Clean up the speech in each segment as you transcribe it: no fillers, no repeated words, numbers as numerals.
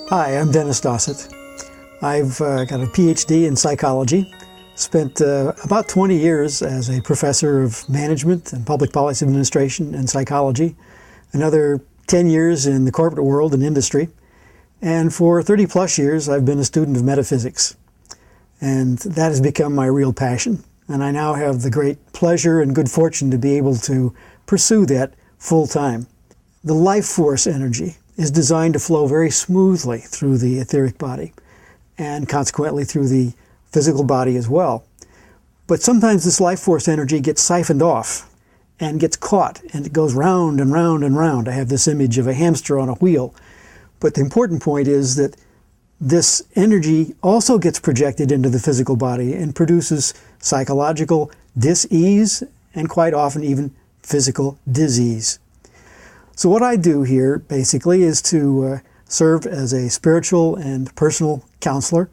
Hi, I'm Dennis Dossette. I've got a PhD in psychology, spent about 20 years as a professor of management and public policy administration and psychology, another 10 years in the corporate world and industry, and for 30 plus years I've been a student of metaphysics. And that has become my real passion, and I now have the great pleasure and good fortune to be able to pursue that full time. The life force energy is designed to flow very smoothly through the etheric body and consequently through the physical body as well. But sometimes this life force energy gets siphoned off and gets caught, and it goes round and round and round. I have this image of a hamster on a wheel. But the important point is that this energy also gets projected into the physical body and produces psychological dis-ease and quite often even physical disease. So what I do here basically is to serve as a spiritual and personal counselor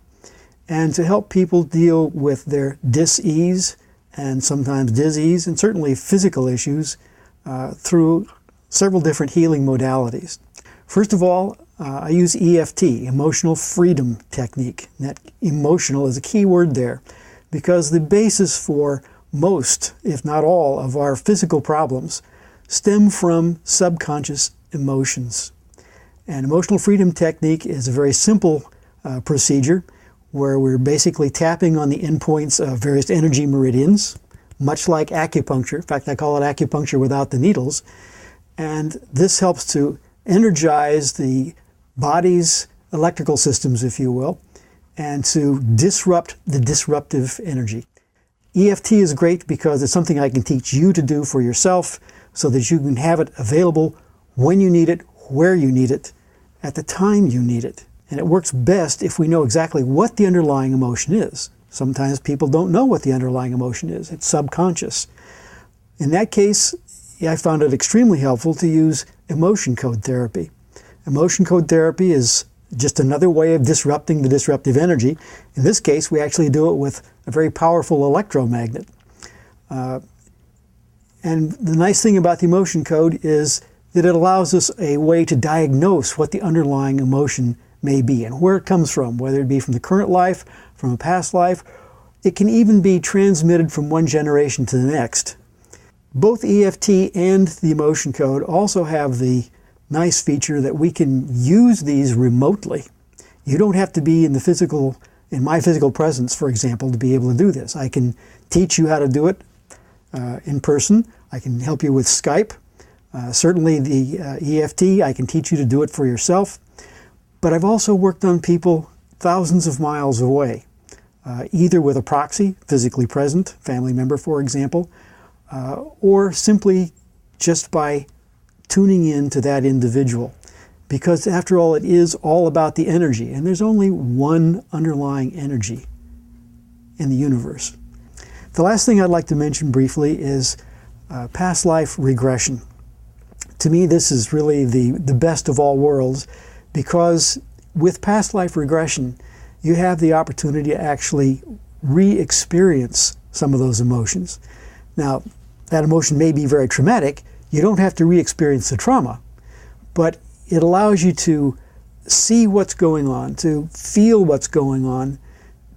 and to help people deal with their dis-ease and sometimes disease and certainly physical issues through several different healing modalities. First of all, I use EFT, Emotional Freedom Technique. And that emotional is a key word there because the basis for most, if not all, of our physical problems stem from subconscious emotions. And Emotional Freedom Technique is a very simple procedure where we're basically tapping on the endpoints of various energy meridians, much like acupuncture. In fact, I call it acupuncture without the needles. And this helps to energize the body's electrical systems, if you will, and to disrupt the disruptive energy. EFT is great because it's something I can teach you to do for yourself so that you can have it available when you need it, where you need it, at the time you need it. And it works best if we know exactly what the underlying emotion is. Sometimes people don't know what the underlying emotion is. It's subconscious. In that case, I found it extremely helpful to use emotion code therapy. Emotion code therapy is just another way of disrupting the disruptive energy. In this case, we actually do it with a very powerful electromagnet. And the nice thing about the emotion code is that it allows us a way to diagnose what the underlying emotion may be and where it comes from, whether it be from the current life, from a past life. It can even be transmitted from one generation to the next. Both EFT and the emotion code also have the nice feature that we can use these remotely. You don't have to be in my physical presence, for example, to be able to do this. I can teach you how to do it in person. I can help you with Skype. Certainly the EFT, I can teach you to do it for yourself. But I've also worked on people thousands of miles away, either with a proxy, physically present, family member, for example, or simply just by tuning in to that individual. Because after all, it is all about the energy, and there's only one underlying energy in the universe. The last thing I'd like to mention briefly is past life regression. To me, this is really the best of all worlds, because with past life regression, you have the opportunity to actually re-experience some of those emotions. Now, that emotion may be very traumatic. You don't have to re-experience the trauma, but it allows you to see what's going on, to feel what's going on,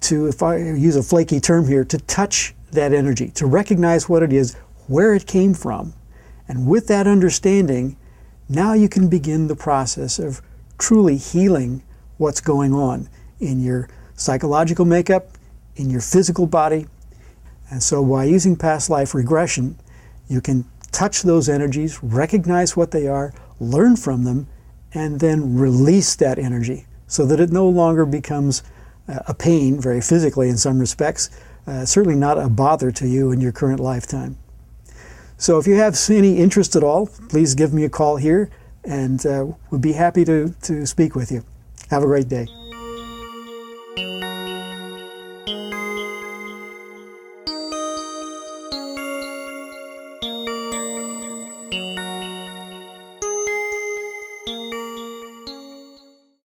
to, if I use a flaky term here, to touch that energy, to recognize what it is, where it came from. And with that understanding, now you can begin the process of truly healing what's going on in your psychological makeup, in your physical body. And so by using past life regression, you can touch those energies, recognize what they are, learn from them, and then release that energy so that it no longer becomes a pain, very physically in some respects, certainly not a bother to you in your current lifetime. So if you have any interest at all, please give me a call here, and we'd be happy to speak with you. Have a great day.